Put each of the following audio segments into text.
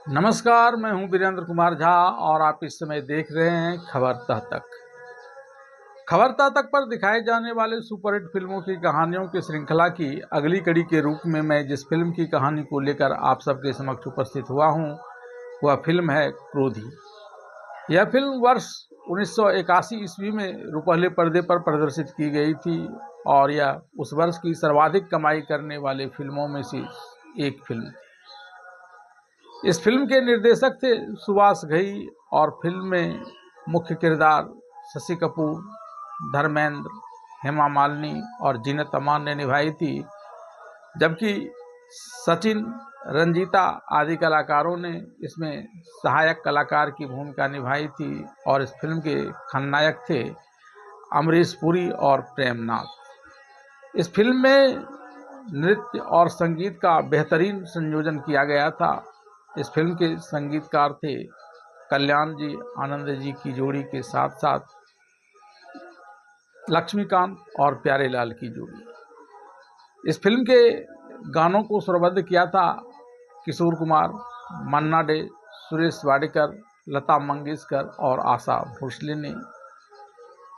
नमस्कार, मैं हूं वीरेंद्र कुमार झा और आप इस समय देख रहे हैं खबर तह तक। खबर तह तक पर दिखाए जाने वाले सुपरहिट फिल्मों की कहानियों की श्रृंखला की अगली कड़ी के रूप में मैं जिस फिल्म की कहानी को लेकर आप सबके समक्ष उपस्थित हुआ हूं, वह फिल्म है क्रोधी। यह फिल्म वर्ष 1981 ईस्वी में रुपहले पर्दे पर प्रदर्शित की गई थी और यह उस वर्ष की सर्वाधिक कमाई करने वाले फिल्मों में से एक फिल्म थी। इस फिल्म के निर्देशक थे सुभाष घई और फिल्म में मुख्य किरदार शशि कपूर, धर्मेंद्र, हेमा मालिनी और जीनत अमान ने निभाई थी, जबकि सचिन, रंजीता आदि कलाकारों ने इसमें सहायक कलाकार की भूमिका निभाई थी और इस फिल्म के खलनायक थे अमरीश पुरी और प्रेमनाथ। इस फिल्म में नृत्य और संगीत का बेहतरीन संयोजन किया गया था। इस फिल्म के संगीतकार थे कल्याण जी आनंद जी की जोड़ी के साथ साथ लक्ष्मीकांत और प्यारेलाल की जोड़ी। इस फिल्म के गानों को स्वरबद्ध किया था किशोर कुमार, मन्ना डे, सुरेश वाडेकर, लता मंगेशकर और आशा भोसले ने।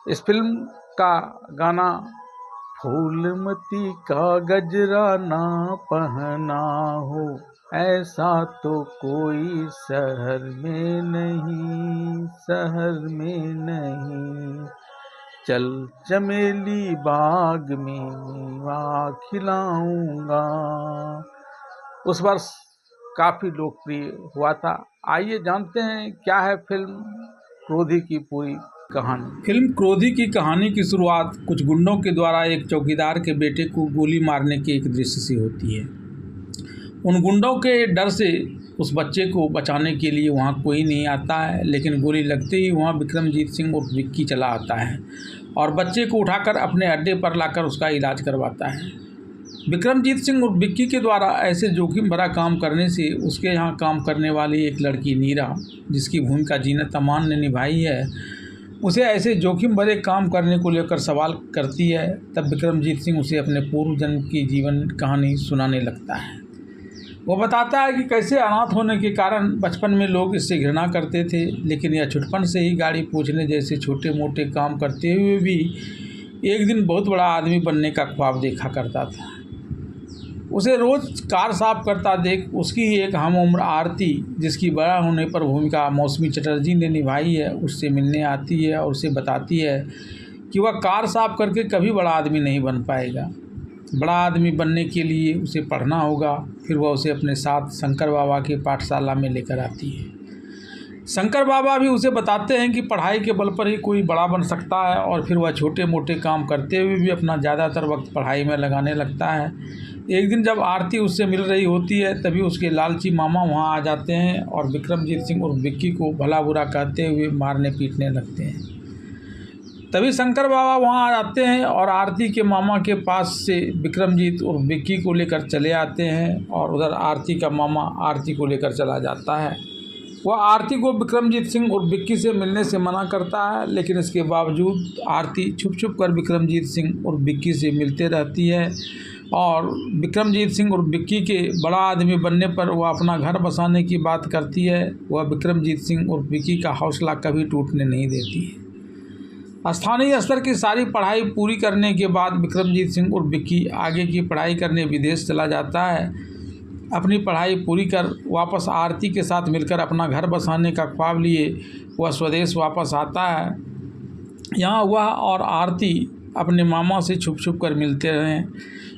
इस फिल्म का गाना फूलमती का गजरा ना पहना हो, ऐसा तो कोई शहर में नहीं, शहर में नहीं, चल चमेली बाग में मेवा खिलाऊंगा, उस वर्ष काफ़ी लोकप्रिय हुआ था। आइए जानते हैं क्या है फिल्म क्रोधी की पूरी कहानी। फिल्म क्रोधी की कहानी की शुरुआत कुछ गुंडों के द्वारा एक चौकीदार के बेटे को गोली मारने के एक दृश्य से होती है। उन गुंडों के डर से उस बच्चे को बचाने के लिए वहां कोई नहीं आता है, लेकिन गोली लगते ही वहां विक्रमजीत सिंह उर्फ विक्की चला आता है और बच्चे को उठाकर अपने अड्डे पर लाकर उसका इलाज करवाता है। विक्रमजीत सिंह उर्फ विक्की के द्वारा ऐसे जोखिम भरा काम करने से उसके यहाँ काम करने वाली एक लड़की नीरा, जिसकी भूमिका जीनत अमान ने निभाई है, उसे ऐसे जोखिम भरे काम करने को लेकर सवाल करती है। तब विक्रमजीत सिंह उसे अपने पूर्व जन्म की जीवन कहानी सुनाने लगता है। वो बताता है कि कैसे अनाथ होने के कारण बचपन में लोग इससे घृणा करते थे, लेकिन यह छुटपन से ही गाड़ी पूछने जैसे छोटे मोटे काम करते हुए भी एक दिन बहुत बड़ा आदमी बनने का ख्वाब देखा करता था। उसे रोज़ कार साफ करता देख उसकी ही एक हम उम्र आरती, जिसकी बड़ा होने पर भूमिका मौसमी चटर्जी ने निभाई है, उससे मिलने आती है और उसे बताती है कि वह कार साफ करके कभी बड़ा आदमी नहीं बन पाएगा। बड़ा आदमी बनने के लिए उसे पढ़ना होगा। फिर वह उसे अपने साथ शंकर बाबा की पाठशाला में लेकर आती है। शंकर बाबा भी उसे बताते हैं कि पढ़ाई के बल पर ही कोई बड़ा बन सकता है और फिर वह छोटे मोटे काम करते हुए भी अपना ज़्यादातर वक्त पढ़ाई में लगाने लगता है। एक दिन जब आरती उससे मिल रही होती है, तभी उसके लालची मामा वहां आ जाते हैं और विक्रमजीत सिंह उर्फ विक्की को भला बुरा कहते हुए मारने पीटने लगते हैं। तभी शंकर बाबा वहां आ जाते हैं और आरती के मामा के पास से विक्रमजीत उर्फ विक्की को लेकर चले आते हैं और उधर आरती का मामा आरती को लेकर चला जाता है। वह आरती को विक्रमजीत सिंह उर्फ विक्की से मिलने से मना करता है, लेकिन इसके बावजूद आरती छुप छुप कर विक्रमजीत सिंह उर्फ विक्की से मिलते रहती है और विक्रमजीत सिंह उर्फ विक्की के बड़ा आदमी बनने पर वह अपना घर बसाने की बात करती है। वह विक्रमजीत सिंह उर्फ विक्की का हौसला कभी टूटने नहीं देती है। स्थानीय स्तर की सारी पढ़ाई पूरी करने के बाद विक्रमजीत सिंह उर्फ विक्की आगे की पढ़ाई करने विदेश चला जाता है। अपनी पढ़ाई पूरी कर वापस आरती के साथ मिलकर अपना घर बसाने का ख्वाब लिए वह स्वदेश वापस आता है। यहाँ वह और आरती अपने मामा से छुप छुप कर मिलते रहे।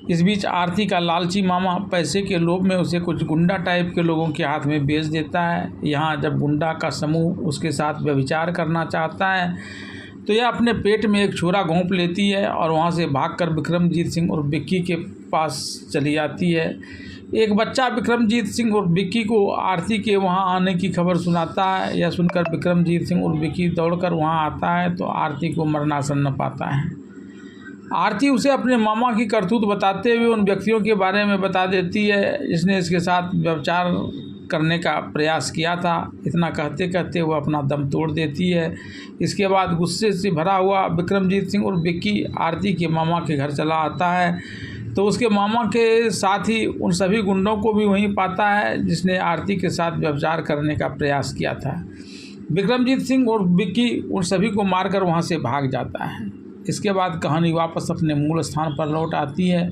इस बीच आरती का लालची मामा पैसे के लोभ में उसे कुछ गुंडा टाइप के लोगों के हाथ में बेच देता है। यहाँ जब गुंडा का समूह उसके साथ व्यभिचार करना चाहता है तो यह अपने पेट में एक छुरा घोंप लेती है और वहाँ से भागकर विक्रमजीत सिंह और विक्की के पास चली जाती है। एक बच्चा विक्रमजीत सिंह और विक्की को आरती के वहाँ आने की खबर सुनाता है। यह सुनकर विक्रमजीत सिंह और विक्की दौड़कर वहाँ आता है तो आरती को मरनासन न पाता है। आरती उसे अपने मामा की करतूत बताते हुए उन व्यक्तियों के बारे में बता देती है जिसने इसके साथ व्यभिचार करने का प्रयास किया था। इतना कहते कहते वो अपना दम तोड़ देती है। इसके बाद गुस्से से भरा हुआ विक्रमजीत सिंह और विक्की आरती के मामा के घर चला आता है तो उसके मामा के साथ ही उन सभी गुंडों को भी वहीं पाता है जिसने आरती के साथ व्यभिचार करने का प्रयास किया था। विक्रमजीत सिंह और विक्की उन सभी को मारकर वहां से भाग जाता है। इसके बाद कहानी वापस अपने मूल स्थान पर लौट आती है।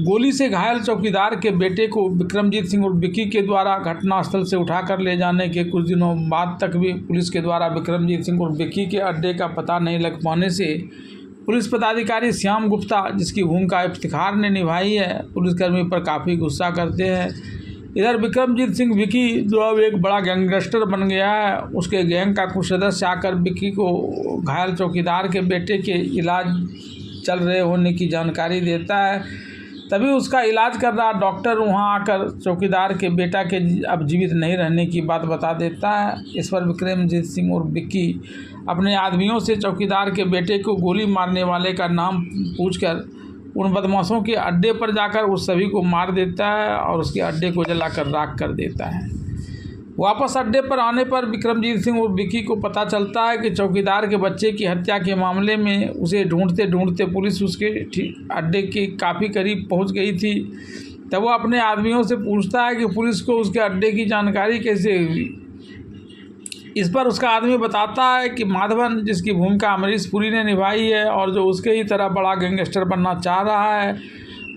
गोली से घायल चौकीदार के बेटे को विक्रमजीत सिंह और विक्की के द्वारा घटनास्थल से उठाकर ले जाने के कुछ दिनों बाद तक भी पुलिस के द्वारा विक्रमजीत सिंह और विक्की के अड्डे का पता नहीं लग पाने से पुलिस पदाधिकारी श्याम गुप्ता, जिसकी भूमिका इफ्तिखार ने निभाई है, पुलिसकर्मी पर काफ़ी गुस्सा करते हैं। इधर विक्रमजीत सिंह विक्की जो अब एक बड़ा गैंगस्टर बन गया है, उसके गैंग का कुछ सदस्य आकर विक्की को घायल चौकीदार के बेटे के इलाज चल रहे होने की जानकारी देता है। तभी उसका इलाज कर रहा डॉक्टर वहां आकर चौकीदार के बेटा के अब जीवित नहीं रहने की बात बता देता है। इस पर विक्रमजीत सिंह और विक्की अपने आदमियों से चौकीदार के बेटे को गोली मारने वाले का नाम पूछकर उन बदमाशों के अड्डे पर जाकर उस सभी को मार देता है और उसके अड्डे को जलाकर राख कर देता है। वापस अड्डे पर आने पर विक्रमजीत सिंह और विक्की को पता चलता है कि चौकीदार के बच्चे की हत्या के मामले में उसे ढूंढते ढूंढते पुलिस उसके अड्डे के काफ़ी करीब पहुंच गई थी। तब वो अपने आदमियों से पूछता है कि पुलिस को उसके अड्डे की जानकारी कैसे हुई। इस पर उसका आदमी बताता है कि माधवन, जिसकी भूमिका अमरीश पुरी ने निभाई है और जो उसके ही तरह बड़ा गैंगस्टर बनना चाह रहा है,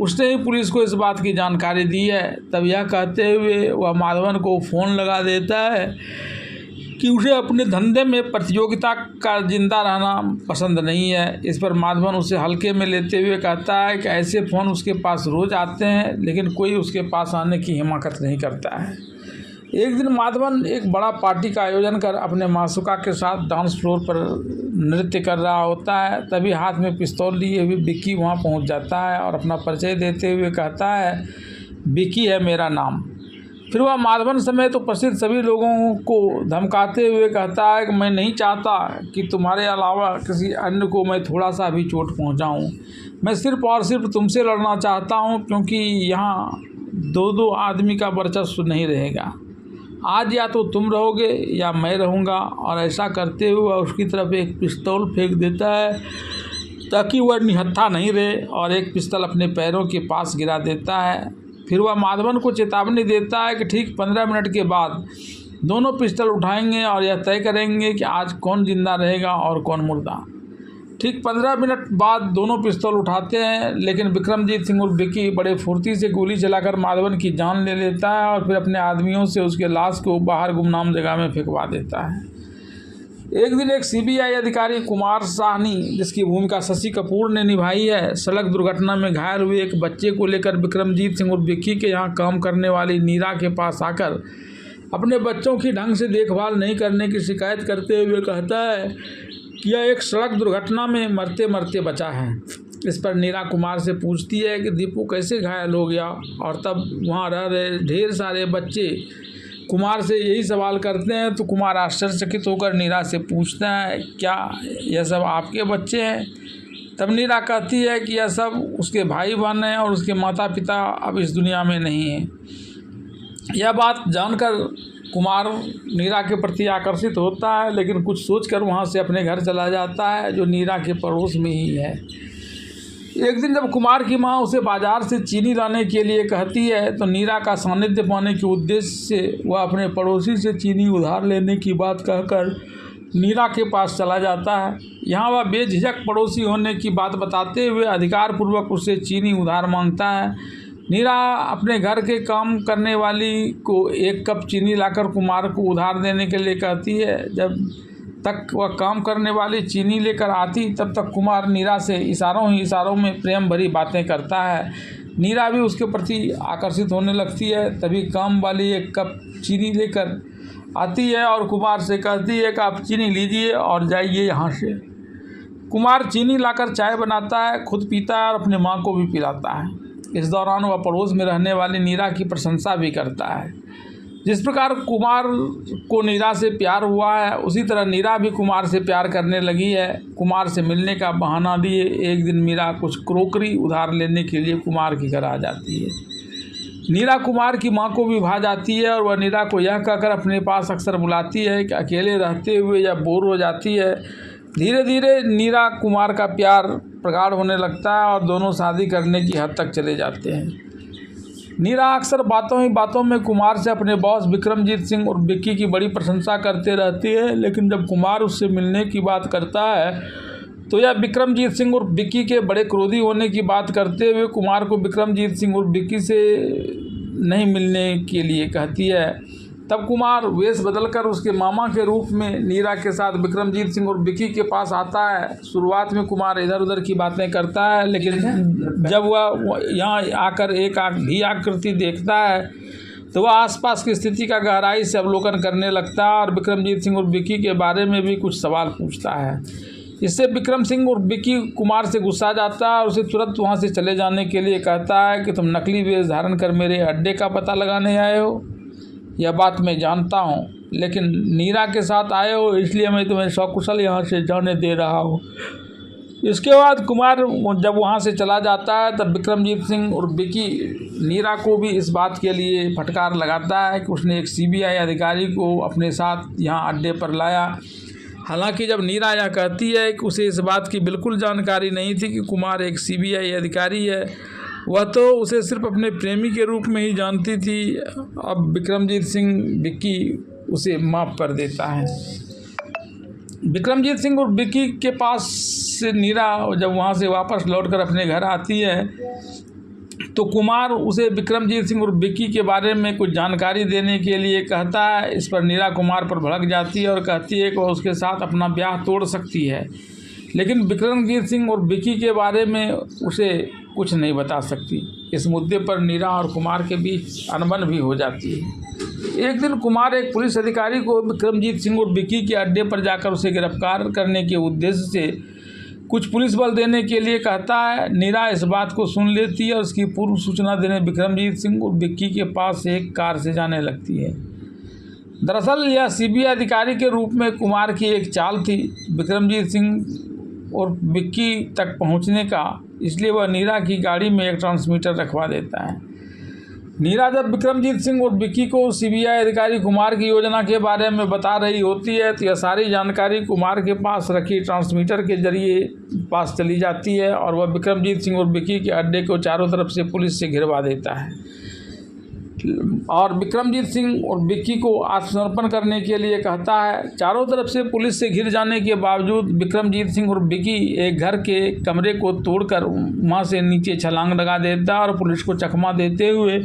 उसने ही पुलिस को इस बात की जानकारी दी है। तब यह कहते हुए वह माधवन को फ़ोन लगा देता है कि उसे अपने धंधे में प्रतियोगिता का जिंदा रहना पसंद नहीं है। इस पर माधवन उसे हल्के में लेते हुए कहता है कि ऐसे फ़ोन उसके पास रोज़ आते हैं, लेकिन कोई उसके पास आने की हिम्मत नहीं करता है। एक दिन माधवन एक बड़ा पार्टी का आयोजन कर अपने मासूका के साथ डांस फ्लोर पर नृत्य कर रहा होता है। तभी हाथ में पिस्तौल लिए हुए विक्की वहां पहुंच जाता है और अपना परिचय देते हुए कहता है, विक्की है मेरा नाम। फिर वह माधवन समेत उपस्थित सभी लोगों को धमकाते हुए कहता है कि मैं नहीं चाहता कि तुम्हारे अलावा किसी अन्य को मैं थोड़ा सा भी चोट पहुंचाऊं। मैं सिर्फ और सिर्फ तुमसे लड़ना चाहता हूं, क्योंकि यहाँ दो आदमी का वर्चस्व नहीं रहेगा। आज या तो तुम रहोगे या मैं रहूँगा। और ऐसा करते हुए उसकी तरफ एक पिस्तौल फेंक देता है ताकि वह निहत्था नहीं रहे, और एक पिस्तौल अपने पैरों के पास गिरा देता है। फिर वह माधवन को चेतावनी देता है कि ठीक 15 मिनट के बाद दोनों पिस्तौल उठाएंगे और यह तय करेंगे कि आज कौन जिंदा रहेगा और कौन मुर्दा। ठीक 15 मिनट बाद दोनों पिस्तौल उठाते हैं, लेकिन विक्रमजीत सिंह और विक्की बड़े फुर्ती से गोली चलाकर माधवन की जान ले लेता है और फिर अपने आदमियों से उसके लाश को बाहर गुमनाम जगह में फेंकवा देता है। एक दिन एक सीबीआई अधिकारी कुमार साहनी, जिसकी भूमिका शशि कपूर ने निभाई है, सड़क दुर्घटना में घायल हुए एक बच्चे को लेकर विक्रमजीत सिंह और विक्की के यहाँ काम करने वाली नीरा के पास आकर अपने बच्चों की ढंग से देखभाल नहीं करने की शिकायत करते हुए कहता है कि यह एक सड़क दुर्घटना में मरते मरते बचा है। इस पर नीरा कुमार से पूछती है कि दीपू कैसे घायल हो गया, और तब वहाँ रह रहे ढेर सारे बच्चे कुमार से यही सवाल करते हैं। तो कुमार आश्चर्यचकित होकर नीरा से पूछता है, क्या यह सब आपके बच्चे हैं? तब नीरा कहती है कि यह सब उसके भाई बहन हैं और उसके माता पिता अब इस दुनिया में नहीं हैं। यह बात जानकर कुमार नीरा के प्रति आकर्षित होता है, लेकिन कुछ सोचकर वहां से अपने घर चला जाता है, जो नीरा के पड़ोस में ही है। एक दिन जब कुमार की मां उसे बाजार से चीनी लाने के लिए कहती है, तो नीरा का सानिध्य पाने के उद्देश्य से वह अपने पड़ोसी से चीनी उधार लेने की बात कहकर नीरा के पास चला जाता है। यहाँ वह बेझिझक पड़ोसी होने की बात बताते हुए अधिकारपूर्वक उससे चीनी उधार मांगता है। नीरा अपने घर के काम करने वाली को 1 कप चीनी लाकर कुमार को उधार देने के लिए कहती है। जब तक वह काम करने वाली चीनी लेकर आती, तब तक कुमार नीरा से इशारों में प्रेम भरी बातें करता है। नीरा भी उसके प्रति आकर्षित होने लगती है। तभी काम वाली 1 कप चीनी लेकर आती है और कुमार से कहती है कि आप चीनी लीजिए और जाइए यहाँ से। कुमार चीनी लाकर चाय बनाता है, खुद पीता है और अपनी माँ को भी पिलाता है। इस दौरान वह पड़ोस में रहने वाली नीरा की प्रशंसा भी करता है। जिस प्रकार कुमार को नीरा से प्यार हुआ है, उसी तरह नीरा भी कुमार से प्यार करने लगी है। कुमार से मिलने का बहाना दिए एक दिन नीरा कुछ क्रोकरी उधार लेने के लिए कुमार के घर आ जाती है। नीरा कुमार की मां को भी भा जाती है और वह नीरा को यह कहकर अपने पास अक्सर बुलाती है कि अकेले रहते हुए जब बोर हो जाती है धीरे धीरे नीरा कुमार का प्यार प्रगाढ़ होने लगता है और दोनों शादी करने की हद तक चले जाते हैं। नीरा अक्सर बातों ही बातों में कुमार से अपने बॉस विक्रमजीत सिंह और विक्की की बड़ी प्रशंसा करते रहती है, लेकिन जब कुमार उससे मिलने की बात करता है तो यह विक्रमजीत सिंह और विक्की के बड़े क्रोधी होने की बात करते हुए कुमार को विक्रमजीत सिंह और विक्की से नहीं मिलने के लिए कहती है। तब कुमार वेश बदलकर उसके मामा के रूप में नीरा के साथ विक्रमजीत सिंह और विक्की के पास आता है। शुरुआत में कुमार इधर उधर की बातें करता है, लेकिन जब वह यहाँ आकर एक भी आकृति देखता है तो वह आसपास की स्थिति का गहराई से अवलोकन करने लगता है और विक्रमजीत सिंह और विक्की के बारे में भी कुछ सवाल पूछता है। इससे विक्रम सिंह और विक्की कुमार से गुस्सा जाता है और उसे तुरंत वहाँ से चले जाने के लिए कहता है कि तुम नकली वेश धारण कर मेरे अड्डे का पता लगाने आए हो। यह बात मैं जानता हूँ, लेकिन नीरा के साथ आए हो इसलिए मैं तुम्हें सकुशल यहाँ से जाने दे रहा हूँ। इसके बाद कुमार जब वहाँ से चला जाता है तब विक्रमजीत सिंह और विक्की नीरा को भी इस बात के लिए फटकार लगाता है कि उसने एक सीबीआई अधिकारी को अपने साथ यहाँ अड्डे पर लाया। हालांकि जब नीरा यह कहती है कि उसे इस बात की बिल्कुल जानकारी नहीं थी कि कुमार एक सीबीआई अधिकारी है, वह तो उसे सिर्फ अपने प्रेमी के रूप में ही जानती थी। अब विक्रमजीत सिंह विक्की उसे माफ़ कर देता है। विक्रमजीत सिंह और विक्की के पास से नीरा जब वहाँ से वापस लौटकर अपने घर आती है तो कुमार उसे विक्रमजीत सिंह और विक्की के बारे में कुछ जानकारी देने के लिए कहता है। इस पर नीरा कुमार पर भड़क जाती है और कहती है कि वह उसके साथ अपना ब्याह तोड़ सकती है, लेकिन विक्रमजीत सिंह और विक्की के बारे में उसे कुछ नहीं बता सकती। इस मुद्दे पर नीरा और कुमार के बीच अनबन भी हो जाती है। एक दिन कुमार एक पुलिस अधिकारी को विक्रमजीत सिंह और विक्की के अड्डे पर जाकर उसे गिरफ्तार करने के उद्देश्य से कुछ पुलिस बल देने के लिए कहता है। नीरा इस बात को सुन लेती है और उसकी पूर्व सूचना देने विक्रमजीत सिंह और विक्की के पास एक कार से जाने लगती है। दरअसल यह सीबीआई अधिकारी के रूप में कुमार की एक चाल थी विक्रमजीत सिंह और विक्की तक पहुंचने का, इसलिए वह नीरा की गाड़ी में एक ट्रांसमीटर रखवा देता है। नीरा जब विक्रमजीत सिंह और विक्की को सीबीआई अधिकारी कुमार की योजना के बारे में बता रही होती है तो यह सारी जानकारी कुमार के पास रखी ट्रांसमीटर के जरिए पास चली जाती है और वह विक्रमजीत सिंह और विक्की के अड्डे को चारों तरफ से पुलिस से घिरवा देता है और विक्रमजीत सिंह और विक्की को आत्मसमर्पण करने के लिए कहता है। चारों तरफ से पुलिस से घिर जाने के बावजूद विक्रमजीत सिंह और विक्की एक घर के कमरे को तोड़कर वहाँ से नीचे छलांग लगा देता है और पुलिस को चकमा देते हुए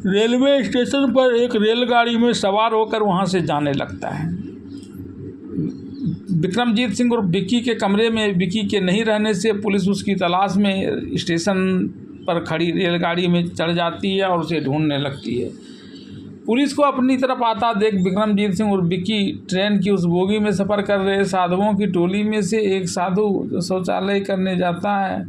रेलवे स्टेशन पर एक रेलगाड़ी में सवार होकर वहाँ से जाने लगता है। विक्रमजीत सिंह और विक्की के कमरे में विक्की के नहीं रहने से पुलिस उसकी तलाश में स्टेशन पर खड़ी रेलगाड़ी में चढ़ जाती है और उसे ढूंढने लगती है। पुलिस को अपनी तरफ आता देख विक्रमजीत सिंह और विक्की ट्रेन की उस बोगी में सफ़र कर रहे साधुओं की टोली में से एक साधु शौचालय करने जाता है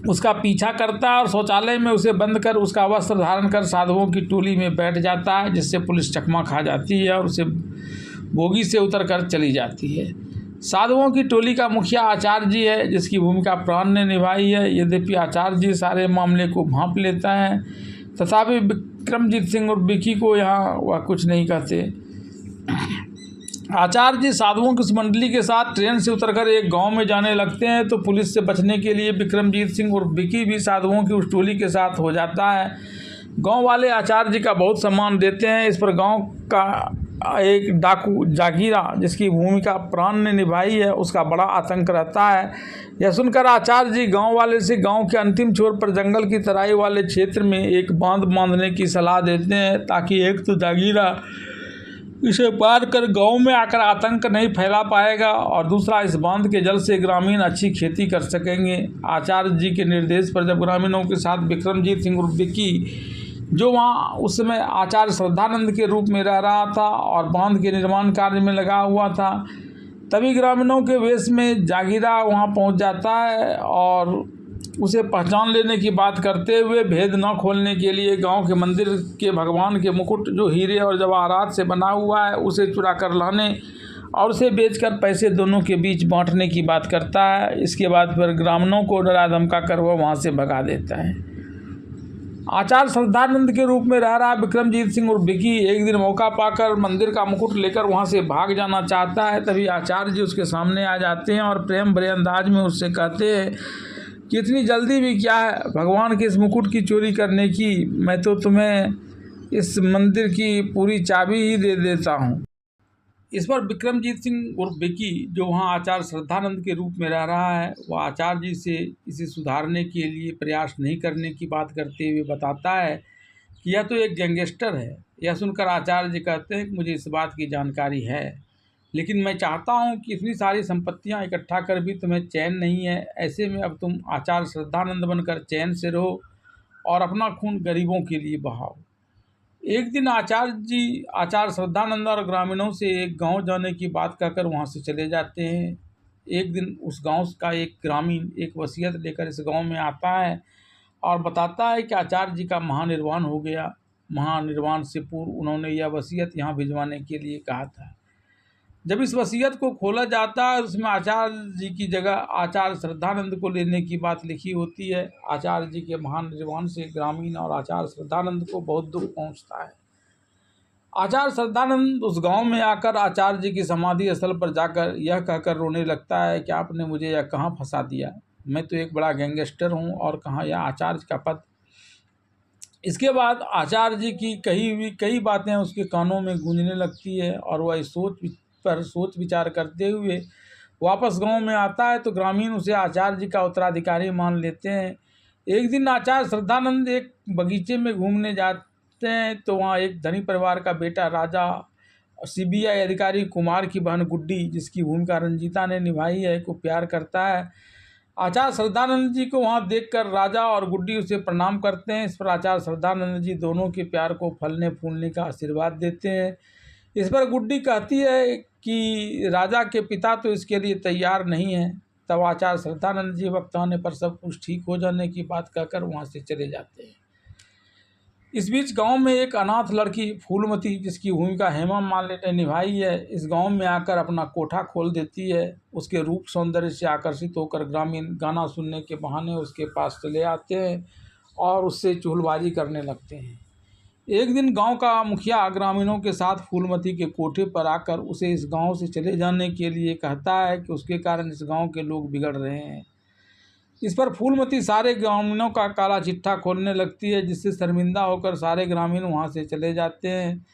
उसका पीछा करता है और शौचालय में उसे बंद कर उसका वस्त्र धारण कर साधुओं की टोली में बैठ जाता है, जिससे पुलिस चकमा खा जाती है और उसे बोगी से उतरकर चली जाती है। साधुओं की टोली का मुखिया आचार्य जी है, जिसकी भूमिका प्राण ने निभाई है। यद्यपि आचार्य जी सारे मामले को भांप लेता है, तथापि विक्रमजीत सिंह और विक्की को यहाँ वह कुछ नहीं कहते। आचार्य जी साधुओं की उस मंडली के साथ ट्रेन से उतरकर एक गांव में जाने लगते हैं तो पुलिस से बचने के लिए विक्रमजीत सिंह और विक्की भी साधुओं की उस टोली के साथ हो जाता है। गांव वाले आचार्य जी का बहुत सम्मान देते हैं। इस पर गांव का एक डाकू जागीरा, जिसकी भूमिका प्राण ने निभाई है, उसका बड़ा आतंक रहता है। यह सुनकर आचार्य जी गांव वाले से गांव के अंतिम छोर पर जंगल की तराई वाले क्षेत्र में एक बांध बांधने की सलाह देते हैं, ताकि एक तो जागीरा इसे पार कर गांव में आकर आतंक नहीं फैला पाएगा और दूसरा इस बांध के जल से ग्रामीण अच्छी खेती कर सकेंगे। आचार्य जी के निर्देश पर जब ग्रामीणों के साथ विक्रमजीत सिंह और विक्की, जो वहाँ उस समय आचार्य श्रद्धानंद के रूप में रह रहा था और बांध के निर्माण कार्य में लगा हुआ था, तभी ग्रामीणों के वेश में जागीरा वहाँ पहुँच जाता है और उसे पहचान लेने की बात करते हुए भेद न खोलने के लिए गांव के मंदिर के भगवान के मुकुट, जो हीरे और जवाहरात से बना हुआ है, उसे चुरा कर लाने और उसे बेचकर पैसे दोनों के बीच बांटने की बात करता है। इसके बाद फिर ग्रामीणों को डरा धमका कर वह वहाँ से भगा देता है। आचार्य श्रद्धानंद के रूप में रह रहा विक्रमजीत सिंह और विकी एक दिन मौका पाकर मंदिर का मुकुट लेकर वहां से भाग जाना चाहता है। तभी आचार्य जी उसके सामने आ जाते हैं और प्रेम भरे अंदाज में उससे कहते हैं कि इतनी जल्दी भी क्या है भगवान के इस मुकुट की चोरी करने की, मैं तो तुम्हें इस मंदिर की पूरी चाबी ही दे देता हूँ। इस पर विक्रमजीत सिंह और विकी जो वहाँ आचार्य श्रद्धानंद के रूप में रह रहा है वह आचार्य जी से इसे सुधारने के लिए प्रयास नहीं करने की बात करते हुए बताता है कि यह तो एक गैंगस्टर है। यह सुनकर आचार्य जी कहते हैं कि मुझे इस बात की जानकारी है, लेकिन मैं चाहता हूँ कि इतनी सारी संपत्तियाँ इकट्ठा कर भी तुम्हें चैन नहीं है। ऐसे में अब तुम आचार्य श्रद्धानंद बनकर चैन से रहो और अपना खून गरीबों के लिए बहाओ। एक दिन आचार्य श्रद्धानंद और ग्रामीणों से एक गांव जाने की बात कहकर वहां से चले जाते हैं। एक दिन उस गांव का एक ग्रामीण एक वसीयत लेकर इस गांव में आता है और बताता है कि आचार्य जी का महानिर्वाण हो गया। महानिर्वाण से पूर्व उन्होंने यह वसीयत यहाँ भिजवाने के लिए कहा था। जब इस वसीयत को खोला जाता है उसमें आचार्य जी की जगह आचार्य श्रद्धानंद को लेने की बात लिखी होती है। आचार्य जी के महानिर्वाण से ग्रामीण और आचार्य श्रद्धानंद को बहुत दुख पहुंचता है। आचार्य श्रद्धानंद उस गांव में आकर आचार्य जी की समाधि स्थल पर जाकर यह कहकर रोने लगता है कि आपने मुझे यह कहाँ फंसा दिया, मैं तो एक बड़ा गैंगस्टर हूँ और कहाँ यह आचार्य का पद। इसके बाद आचार्य जी की कई बातें उसके कानों में गूंजने लगती है और वह सोच विचार करते हुए वापस गांव में आता है तो ग्रामीण उसे आचार्य जी का उत्तराधिकारी मान लेते हैं। एक दिन आचार्य श्रद्धानंद एक बगीचे में घूमने जाते हैं तो वहाँ एक धनी परिवार का बेटा राजा सीबीआई अधिकारी कुमार की बहन गुड्डी, जिसकी भूमिका रंजीता ने निभाई है, को प्यार करता है। आचार्य श्रद्धानंद जी को वहाँ देखकर राजा और गुड्डी उसे प्रणाम करते हैं। इस पर आचार्य श्रद्धानंद जी दोनों के प्यार को फलने फूलने का आशीर्वाद देते हैं। इस पर गुड्डी कहती है कि राजा के पिता तो इसके लिए तैयार नहीं है। तब आचार्य श्रद्धानंद जी वक्त आने पर सब कुछ ठीक हो जाने की बात कहकर वहाँ से चले जाते हैं। इस बीच गांव में एक अनाथ लड़की फूलमती, जिसकी भूमिका हेमा मालिनी ने निभाई है, इस गांव में आकर अपना कोठा खोल देती है। उसके रूप सौंदर्य से आकर्षित होकर ग्रामीण गाना सुनने के बहाने उसके पास चले आते हैं और उससे चुगलबाजी करने लगते हैं। एक दिन गांव का मुखिया ग्रामीणों के साथ फूलमती के कोठे पर आकर उसे इस गांव से चले जाने के लिए कहता है कि उसके कारण इस गांव के लोग बिगड़ रहे हैं। इस पर फूलमती सारे ग्रामीणों का काला चिट्ठा खोलने लगती है, जिससे शर्मिंदा होकर सारे ग्रामीण वहां से चले जाते हैं।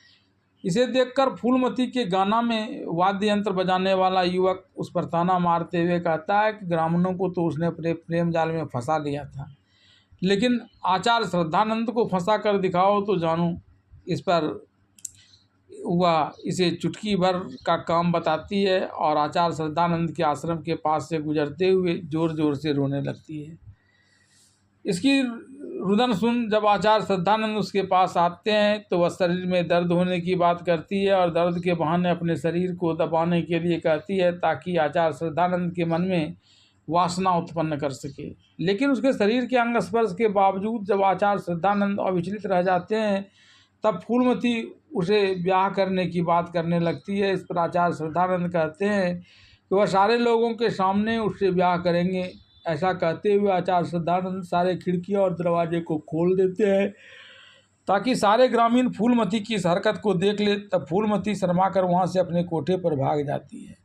इसे देखकर फूलमती के गाना में वाद्य यंत्र बजाने वाला युवक उस पर ताना मारते हुए कहता है कि ग्रामीणों को तो उसने अपने प्रेम जाल में फंसा लिया था, लेकिन आचार्य श्रद्धानंद को फंसा कर दिखाओ तो जानूं। इस पर वह इसे चुटकी भर का काम बताती है और आचार्य श्रद्धानंद के आश्रम के पास से गुजरते हुए जोर जोर से रोने लगती है। इसकी रुदन सुन जब आचार्य श्रद्धानंद उसके पास आते हैं तो वह शरीर में दर्द होने की बात करती है और दर्द के बहाने अपने शरीर को दबाने के लिए कहती है ताकि आचार्य श्रद्धानंद के मन में वासना उत्पन्न कर सके। लेकिन उसके शरीर के अंग स्पर्श के बावजूद जब आचार्य श्रद्धानंद अविचलित रह जाते हैं तब फूलमती उसे ब्याह करने की बात करने लगती है। इस पर आचार्य श्रद्धानंद कहते हैं कि वह सारे लोगों के सामने उससे ब्याह करेंगे। ऐसा कहते हुए आचार्य श्रद्धानंद सारे खिड़कियां और दरवाजे को खोल देते हैं ताकि सारे ग्रामीण फूलमती की इस हरकत को देख ले। तब फूलमती शर्मा कर वहाँ से अपने कोठे पर भाग जाती है।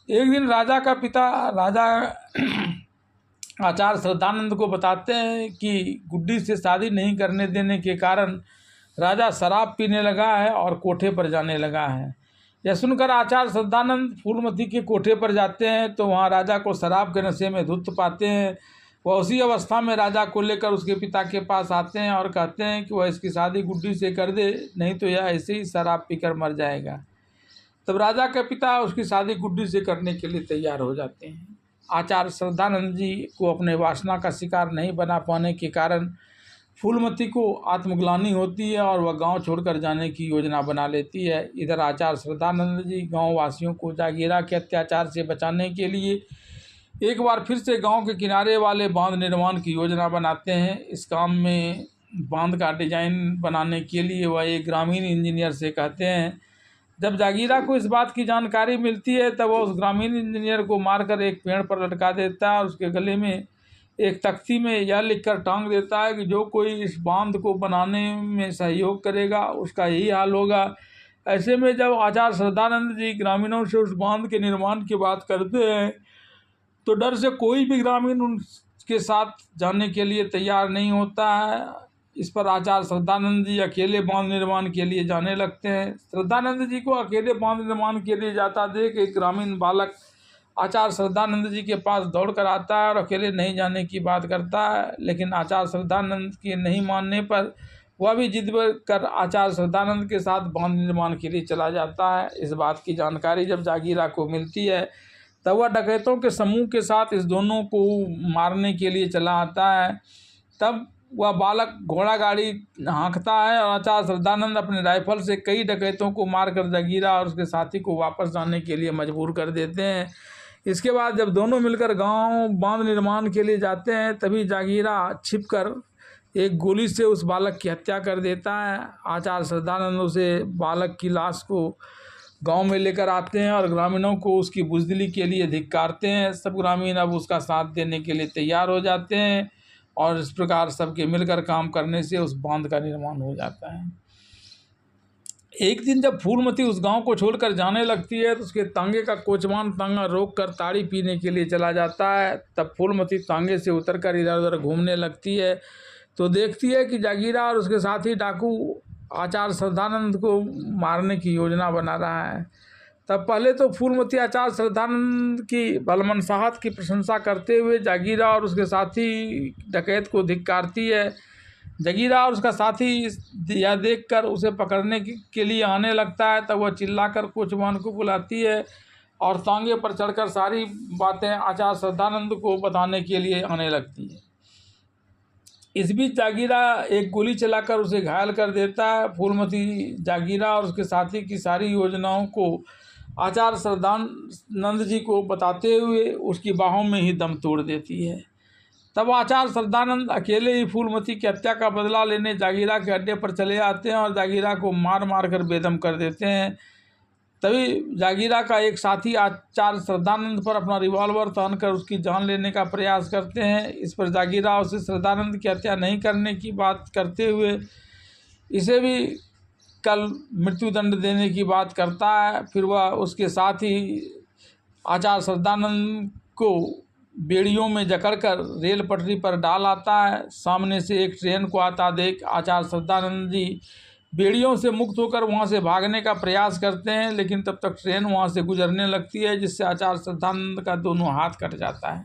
एक दिन राजा का पिता आचार्य श्रद्धानंद को बताते हैं कि गुड्डी से शादी नहीं करने देने के कारण राजा शराब पीने लगा है और कोठे पर जाने लगा है। यह सुनकर आचार्य श्रद्धानंद फूलमती के कोठे पर जाते हैं तो वहाँ राजा को शराब के नशे में धुत पाते हैं। वह उसी अवस्था में राजा को लेकर उसके पिता के पास आते हैं और कहते हैं कि वह इसकी शादी गुड्डी से कर दे, नहीं तो यह ऐसे ही शराब पीकर मर जाएगा। तब राजा के पिता उसकी शादी गुड्डी से करने के लिए तैयार हो जाते हैं। आचार्य श्रद्धानंद जी को अपने वासना का शिकार नहीं बना पाने के कारण फूलमती को आत्मग्लानि होती है और वह गांव छोड़कर जाने की योजना बना लेती है। इधर आचार्य श्रद्धानंद जी गांव वासियों को जागीरा के अत्याचार से बचाने के लिए एक बार फिर से गांव के किनारे वाले बांध निर्माण की योजना बनाते हैं। इस काम में बांध का डिजाइन बनाने के लिए वह एक ग्रामीण इंजीनियर से कहते हैं। जब जागीरा को इस बात की जानकारी मिलती है तब वह उस ग्रामीण इंजीनियर को मारकर एक पेड़ पर लटका देता है और उसके गले में एक तख्ती में यह लिखकर टांग देता है कि जो कोई इस बांध को बनाने में सहयोग करेगा उसका यही हाल होगा। ऐसे में जब आचार्य सदानंद जी ग्रामीणों से उस बांध के निर्माण की बात करते हैं तो डर से कोई भी ग्रामीण उनके साथ जाने के लिए तैयार नहीं होता है। इस पर आचार्य श्रद्धानंद जी अकेले बांध निर्माण के लिए जाने लगते हैं। श्रद्धानंद जी को अकेले बांध निर्माण के लिए जाता देख एक ग्रामीण बालक आचार्य श्रद्धानंद जी के पास दौड़ कर आता है और अकेले नहीं जाने की बात करता है, लेकिन आचार्य श्रद्धानंद के नहीं मानने पर वह भी जिद कर आचार्य श्रद्धानंद के साथ बांध निर्माण के लिए चला जाता है। इस बात की जानकारी जब जागीरा को मिलती है तब वह डकैतों के समूह के साथ इस दोनों को मारने के लिए चला आता है। तब वह बालक घोड़ा गाड़ी हाँकता है और आचार्य श्रद्धानंद अपने राइफल से कई डकैतों को मारकर जागीरा और उसके साथी को वापस जाने के लिए मजबूर कर देते हैं। इसके बाद जब दोनों मिलकर गांव बांध निर्माण के लिए जाते हैं तभी जागीरा छिपकर एक गोली से उस बालक की हत्या कर देता है। आचार्य श्रद्धानंद उसे बालक की लाश को गांव में लेकर आते हैं और ग्रामीणों को उसकी बुज़दिली के लिए धिक्कारते हैं। सब ग्रामीण अब उसका साथ देने के लिए तैयार हो जाते हैं और इस प्रकार सबके मिलकर काम करने से उस बांध का निर्माण हो जाता है। एक दिन जब फूलमती उस गांव को छोड़कर जाने लगती है तो उसके तांगे का कोचवान तांगा रोककर ताड़ी पीने के लिए चला जाता है। तब फूलमती तांगे से उतरकर इधर उधर घूमने लगती है तो देखती है कि जागीरा और उसके साथी डाकू आचार्य श्रद्धानंद को मारने की योजना बना रहा है। तब पहले तो फूलमती आचार्य श्रद्धानंद की बलमनसाहत की प्रशंसा करते हुए जागीरा और उसके साथी डकैत को धिक्कारती है। जागीरा और उसका साथी यह देखकर उसे पकड़ने के लिए आने लगता है। तब वह चिल्लाकर कोचवान को बुलाती है और तांगे पर चढ़कर सारी बातें आचार्य श्रद्धानंद को बताने के लिए आने लगती है। इस बीच जागीरा एक गोली चलाकर उसे घायल कर देता है। फूलमती जागीरा और उसके साथी की सारी योजनाओं को आचार्य श्रद्धानंद जी को बताते हुए उसकी बाहों में ही दम तोड़ देती है। तब आचार्य श्रद्धानंद अकेले ही फूलमती की हत्या का बदला लेने जागीरा के अड्डे पर चले आते हैं और जागीरा को मार मार कर बेदम कर देते हैं। तभी जागीरा का एक साथी आचार्य श्रद्धानंद पर अपना रिवॉल्वर तानकर उसकी जान लेने का प्रयास करते हैं। इस पर जागीरा उसे श्रद्धानंद की हत्या नहीं करने की बात करते हुए इसे भी कल मृत्युदंड देने की बात करता है। फिर वह उसके साथ ही आचार्य श्रद्धानंद को बेड़ियों में जकड़कर रेल पटरी पर डाल आता है। सामने से एक ट्रेन को आता देख आचार्य श्रद्धानंद जी बेड़ियों से मुक्त होकर वहां से भागने का प्रयास करते हैं, लेकिन तब तक ट्रेन वहां से गुजरने लगती है जिससे आचार्य श्रद्धानंद का दोनों हाथ कट जाता है।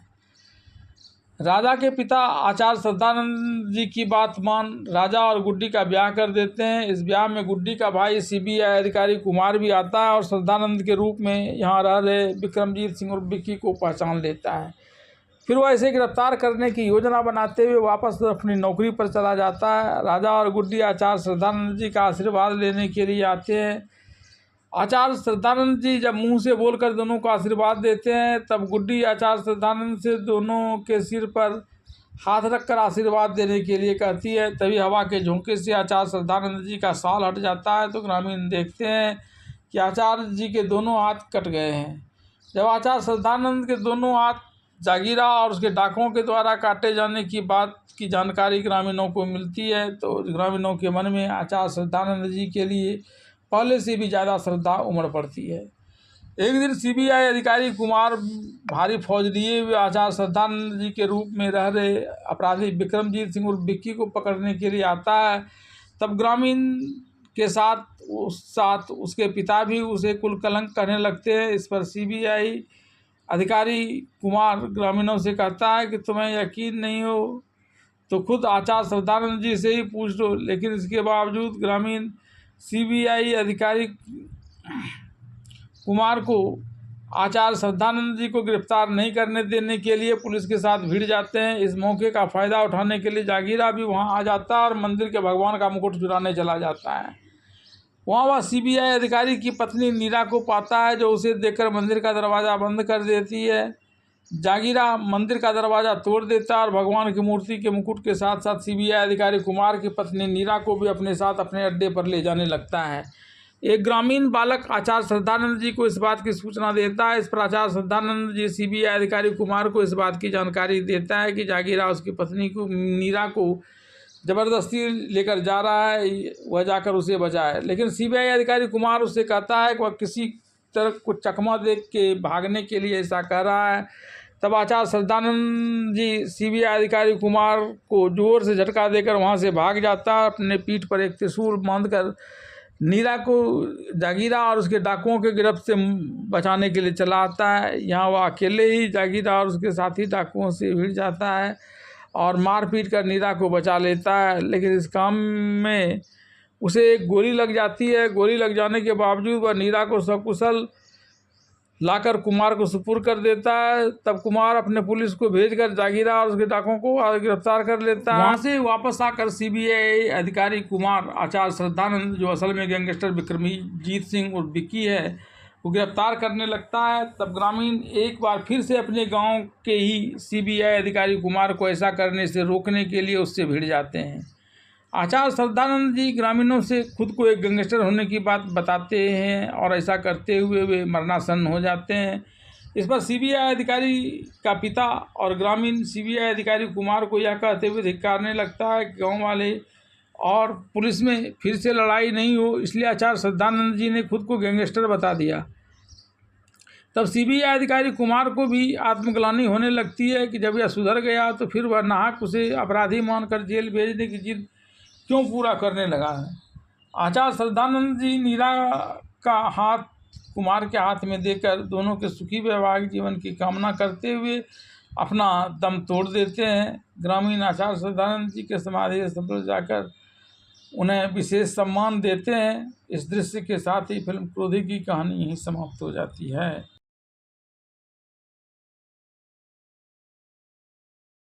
राजा के पिता आचार्य श्रद्धानंद जी की बात मान राजा और गुड्डी का ब्याह कर देते हैं। इस ब्याह में गुड्डी का भाई सीबीआई अधिकारी कुमार भी आता है और श्रद्धानंद के रूप में यहाँ रह रहे विक्रमजीत सिंह और विक्की को पहचान लेता है। फिर वह इसे गिरफ्तार करने की योजना बनाते हुए वापस अपनी नौकरी पर चला जाता है। राजा और गुड्डी आचार्य श्रद्धानंद जी का आशीर्वाद लेने के लिए आते हैं। आचार्य श्रद्धानंद जी जब मुंह से बोलकर दोनों को आशीर्वाद देते हैं तब गुड्डी आचार्य श्रद्धानंद से दोनों के सिर पर हाथ रखकर आशीर्वाद देने के लिए कहती है। तभी हवा के झोंके से आचार्य श्रद्धानंद जी का साल हट जाता है तो ग्रामीण देखते हैं कि आचार्य जी के दोनों हाथ कट गए हैं। जब आचार्य श्रद्धानंद के दोनों हाथ जागीरा और उसके डाकुओं के द्वारा काटे जाने की बात की जानकारी ग्रामीणों को मिलती है तो ग्रामीणों के मन में आचार्य श्रद्धानंद जी के लिए पहले से भी ज़्यादा श्रद्धा उमड़ पड़ती है। एक दिन सीबीआई अधिकारी कुमार भारी फौज लिए हुए आचार्य श्रद्धानंद जी के रूप में रह रहे अपराधी विक्रमजीत सिंह और विक्की को पकड़ने के लिए आता है। तब ग्रामीण के साथ उसके पिता भी उसे कुल कलंक कहने लगते हैं। इस पर सीबीआई अधिकारी कुमार ग्रामीणों से कहता है कि तुम्हें यकीन नहीं हो तो खुद आचार्य श्रद्धानंद जी से ही पूछ लो, लेकिन इसके बावजूद ग्रामीण सीबीआई अधिकारी कुमार को आचार्य श्रद्धानंद जी को गिरफ्तार नहीं करने देने के लिए पुलिस के साथ भिड़ जाते हैं। इस मौके का फ़ायदा उठाने के लिए जागीरा भी वहां आ जाता है और मंदिर के भगवान का मुकुट चुराने चला जाता है। वह सीबीआई अधिकारी की पत्नी नीरा को पाता है जो उसे देखकर मंदिर का दरवाज़ा बंद कर देती है। जागीरा मंदिर का दरवाज़ा तोड़ देता है और भगवान की मूर्ति के मुकुट के साथ साथ सीबीआई अधिकारी कुमार की पत्नी नीरा को भी अपने साथ अपने अड्डे पर ले जाने लगता है। एक ग्रामीण बालक आचार्य श्रद्धानंद जी को इस बात की सूचना देता है। इस पर आचार्य श्रद्धानंद जी सीबीआई अधिकारी कुमार को इस बात की जानकारी देता है कि जागीरा उसकी पत्नी को नीरा को ज़बरदस्ती लेकर जा रहा है, वह जाकर उसे बचाए। लेकिन सीबीआई अधिकारी कुमार उससे कहता है कि वह किसी तरह कुछ चकमा देख के भागने के लिए ऐसा कह रहा है। तब आचार्य श्रद्धानंद जी सीबीआई अधिकारी कुमार को जोर से झटका देकर वहाँ से भाग जाता है। अपने पीठ पर एक त्रिशूल बांधकर नीरा को जागीरा और उसके डाकुओं के गिरफ्त से बचाने के लिए चला आता है। यहाँ वह अकेले ही जागीरा और उसके साथी डाकुओं से भिड़ जाता है और मार पीट कर नीरा को बचा लेता है। लेकिन इस काम में उसे एक गोली लग जाती है। गोली लग जाने के बावजूद वह नीरा को सकुशल लाकर कुमार को सुपुर्द कर देता है। तब कुमार अपने पुलिस को भेजकर जागीरा और उसके डाकुओं को गिरफ्तार कर लेता है। वहाँ से वापस आकर सीबीआई अधिकारी कुमार आचार्य श्रद्धानंद, जो असल में गैंगस्टर विक्रमजीत सिंह और विक्की है, वो गिरफ्तार करने लगता है। तब ग्रामीण एक बार फिर से अपने गांव के ही सीबीआई अधिकारी कुमार को ऐसा करने से रोकने के लिए उससे भिड़ जाते हैं। आचार्य श्रद्धानंद जी ग्रामीणों से खुद को एक गैंगस्टर होने की बात बताते हैं और ऐसा करते हुए वे मरणासन्न हो जाते हैं। इस पर सीबीआई अधिकारी का पिता और ग्रामीण सीबीआई अधिकारी कुमार को यह कहते हुए धिक्कारने लगता है कि गाँव वाले और पुलिस में फिर से लड़ाई नहीं हो, इसलिए आचार्य श्रद्धानंद जी ने खुद को गैंगस्टर बता दिया। तब सीबीआई अधिकारी कुमार को भी आत्मग्लानि होने लगती है कि जब यह सुधर गया तो फिर वह नाहक उसे अपराधी मानकर जेल भेजने की जिद क्यों पूरा करने लगा है। आचार्य श्रद्धानंद जी नीरा का हाथ कुमार के हाथ में देकर दोनों के सुखी वैवाहिक जीवन की कामना करते हुए अपना दम तोड़ देते हैं। ग्रामीण आचार्य श्रद्धानंद जी के समाधि स्थल पर जाकर उन्हें विशेष सम्मान देते हैं। इस दृश्य के साथ ही फिल्म क्रोधी की कहानी यहीं समाप्त हो जाती है।